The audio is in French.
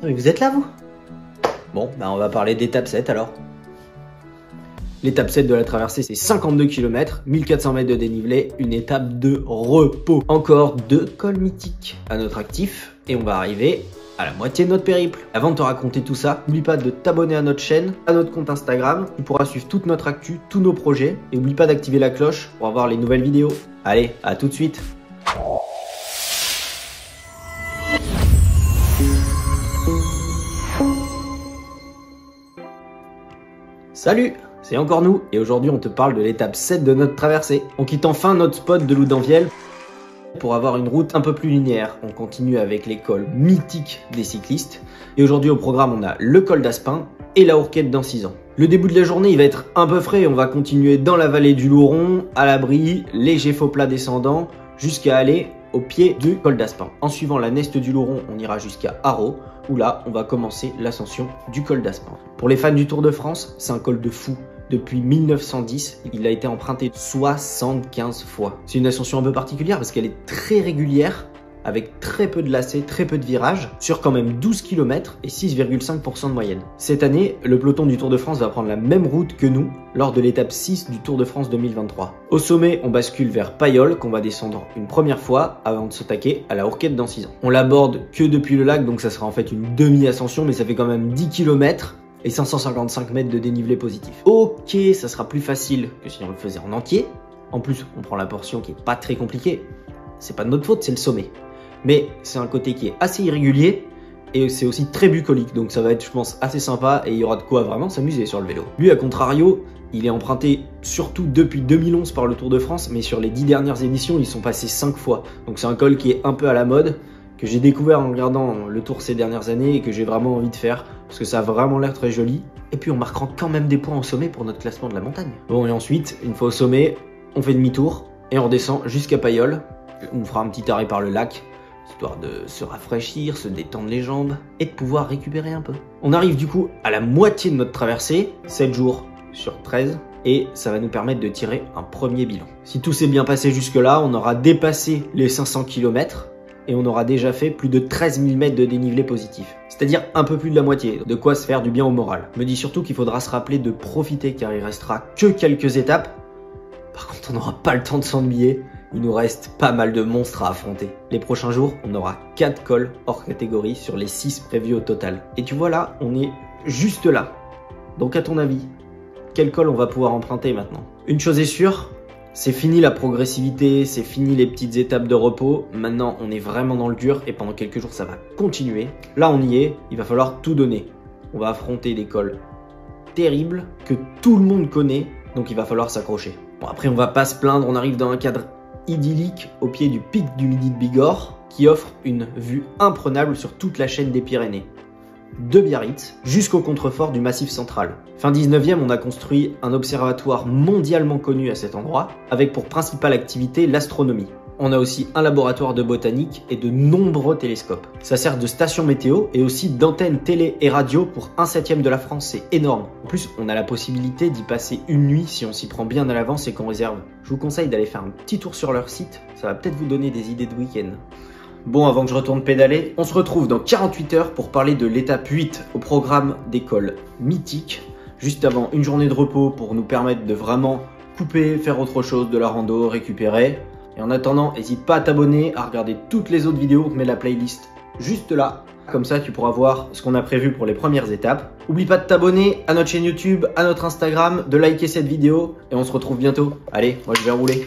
Mais vous êtes là, vous? Bon, bah on va parler d'étape 7 alors. L'étape 7 de la traversée, c'est 52 km, 1400 mètres de dénivelé, une étape de repos. Encore 2 cols mythiques à notre actif et on va arriver à la moitié de notre périple. Avant de te raconter tout ça, n'oublie pas de t'abonner à notre chaîne, à notre compte Instagram. Tu pourras suivre toute notre actu, tous nos projets. Et n'oublie pas d'activer la cloche pour avoir les nouvelles vidéos. Allez, à tout de suite. Salut, c'est encore nous et aujourd'hui on te parle de l'étape 7 de notre traversée. On quitte enfin notre spot de Loudanvielle pour avoir une route un peu plus linéaire. On continue avec les cols mythiques des cyclistes et aujourd'hui au programme on a le col d'Aspin et la Hourquette d'Ancizan. Le début de la journée il va être un peu frais, on va continuer dans la vallée du Louron, à l'abri, léger faux plat descendant jusqu'à aller au pied du col d'Aspin. En suivant la Neste du Louron, on ira jusqu'à Haro, où là, on va commencer l'ascension du col d'Aspin. Pour les fans du Tour de France, c'est un col de fou. Depuis 1910, il a été emprunté 75 fois. C'est une ascension un peu particulière parce qu'elle est très régulière, avec très peu de lacets, très peu de virages, sur quand même 12 km et 6,5% de moyenne. Cette année, le peloton du Tour de France va prendre la même route que nous lors de l'étape 6 du Tour de France 2023. Au sommet, on bascule vers Payolle, qu'on va descendre une première fois avant de s'attaquer à la Hourquette d'Ancizan. On l'aborde que depuis le lac, donc ça sera en fait une demi-ascension, mais ça fait quand même 10 km et 555 mètres de dénivelé positif. Ok, ça sera plus facile que si on le faisait en entier. En plus, on prend la portion qui est pas très compliquée. C'est pas de notre faute, c'est le sommet. Mais c'est un côté qui est assez irrégulier et c'est aussi très bucolique, donc ça va être, je pense, assez sympa et il y aura de quoi vraiment s'amuser sur le vélo. Lui, à contrario, il est emprunté surtout depuis 2011 par le Tour de France, mais sur les 10 dernières éditions, ils sont passés 5 fois. Donc c'est un col qui est un peu à la mode, que j'ai découvert en regardant le Tour ces dernières années et que j'ai vraiment envie de faire, parce que ça a vraiment l'air très joli. Et puis on marquera quand même des points au sommet pour notre classement de la montagne. Bon, et ensuite, une fois au sommet, on fait demi-tour et on descend jusqu'à Payolle. On fera un petit arrêt par le lac, histoire de se rafraîchir, se détendre les jambes et de pouvoir récupérer un peu. On arrive du coup à la moitié de notre traversée, 7 jours sur 13, et ça va nous permettre de tirer un premier bilan. Si tout s'est bien passé jusque là, on aura dépassé les 500 km et on aura déjà fait plus de 13 000 mètres de dénivelé positif. C'est-à-dire un peu plus de la moitié, de quoi se faire du bien au moral. Me dis surtout qu'il faudra se rappeler de profiter car il restera que quelques étapes. Par contre, on n'aura pas le temps de s'ennuyer. Il nous reste pas mal de monstres à affronter. Les prochains jours, on aura 4 cols hors catégorie sur les 6 prévus au total. Et tu vois là, on est juste là. Donc à ton avis, quel col on va pouvoir emprunter maintenant? Une chose est sûre, c'est fini la progressivité, c'est fini les petites étapes de repos. Maintenant, on est vraiment dans le dur et pendant quelques jours, ça va continuer. Là, on y est, il va falloir tout donner. On va affronter des cols terribles que tout le monde connaît, donc il va falloir s'accrocher. Bon, après, on va pas se plaindre, on arrive dans un cadre idyllique au pied du pic du Midi de Bigorre qui offre une vue imprenable sur toute la chaîne des Pyrénées, de Biarritz jusqu'au contrefort du Massif central. Fin 19e, on a construit un observatoire mondialement connu à cet endroit avec pour principale activité l'astronomie. On a aussi un laboratoire de botanique et de nombreux télescopes. Ça sert de station météo et aussi d'antenne télé et radio pour 1/7 de la France, c'est énorme. En plus, on a la possibilité d'y passer une nuit si on s'y prend bien à l'avance et qu'on réserve. Je vous conseille d'aller faire un petit tour sur leur site, ça va peut-être vous donner des idées de week-end. Bon, avant que je retourne pédaler, on se retrouve dans 48 heures pour parler de l'étape 8 au programme des cols mythiques. Juste avant une journée de repos pour nous permettre de vraiment couper, faire autre chose, de la rando, récupérer. Et en attendant, n'hésite pas à t'abonner, à regarder toutes les autres vidéos, on te met la playlist juste là. Comme ça, tu pourras voir ce qu'on a prévu pour les premières étapes. Oublie pas de t'abonner à notre chaîne YouTube, à notre Instagram, de liker cette vidéo et on se retrouve bientôt. Allez, moi je vais rouler.